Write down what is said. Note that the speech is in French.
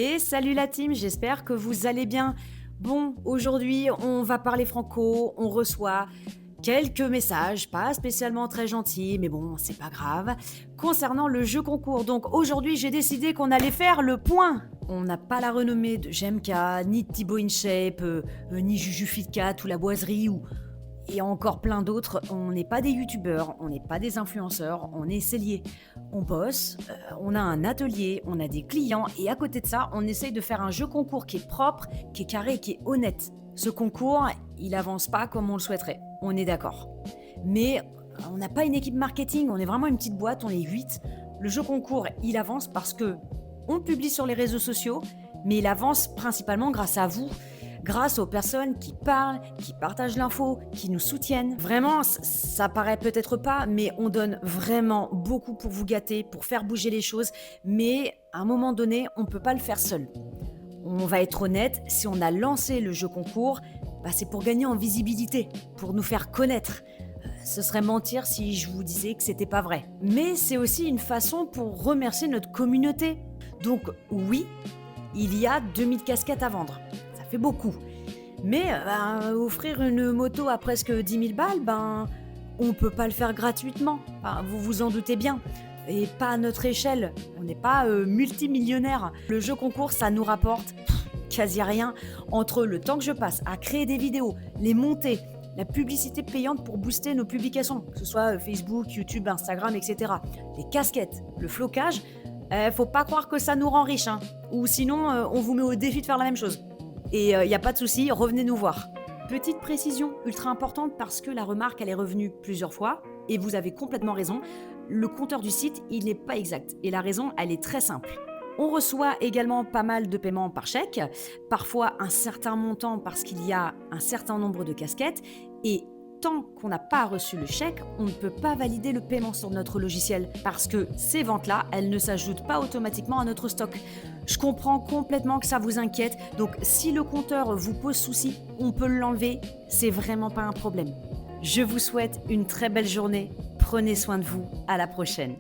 Et salut la team, j'espère que vous allez bien. Bon, aujourd'hui, on va parler franco, on reçoit quelques messages, pas spécialement très gentils, mais bon, c'est pas grave, concernant le jeu concours. Donc aujourd'hui, j'ai décidé qu'on allait faire le point. On n'a pas la renommée de Jemka, ni de Thibaut InShape, ni Juju Fitcat ou La Boiserie ou et encore plein d'autres. On n'est pas des youtubeurs, on n'est pas des influenceurs, on est celliers. On bosse, on a un atelier, on a des clients et à côté de ça, on essaye de faire un jeu concours qui est propre, qui est carré, qui est honnête. Ce concours, il avance pas comme on le souhaiterait, on est d'accord. Mais on n'a pas une équipe marketing, on est vraiment une petite boîte, on est 8. Le jeu concours, il avance parce que on le publie sur les réseaux sociaux, mais il avance principalement grâce à vous, grâce aux personnes qui parlent, qui partagent l'info, qui nous soutiennent. Vraiment, ça paraît peut-être pas, mais on donne vraiment beaucoup pour vous gâter, pour faire bouger les choses, mais à un moment donné, on ne peut pas le faire seul. On va être honnête, si on a lancé le jeu concours, c'est pour gagner en visibilité, pour nous faire connaître. Ce serait mentir si je vous disais que c'était pas vrai. Mais c'est aussi une façon pour remercier notre communauté. Donc oui, il y a 2000 casquettes à vendre. Ça fait beaucoup. Mais offrir une moto à presque 10 000 balles, on peut pas le faire gratuitement. Vous vous en doutez bien. Et pas à notre échelle. On n'est pas multimillionnaire. Le jeu concours, ça nous rapporte quasi rien entre le temps que je passe à créer des vidéos, les monter, la publicité payante pour booster nos publications, que ce soit Facebook, YouTube, Instagram, etc. Les casquettes, le flocage, faut pas croire que ça nous rend riches, hein. Ou sinon, on vous met au défi de faire la même chose. Et il n'y a pas de souci, revenez nous voir. Petite précision ultra importante parce que la remarque, elle est revenue plusieurs fois, et vous avez complètement raison, le compteur du site, il n'est pas exact. Et la raison, elle est très simple. On reçoit également pas mal de paiements par chèque, parfois un certain montant parce qu'il y a un certain nombre de casquettes, et tant qu'on n'a pas reçu le chèque, on ne peut pas valider le paiement sur notre logiciel parce que ces ventes-là, elles ne s'ajoutent pas automatiquement à notre stock. Je comprends complètement que ça vous inquiète, donc si le compteur vous pose souci, on peut l'enlever, c'est vraiment pas un problème. Je vous souhaite une très belle journée, prenez soin de vous, à la prochaine.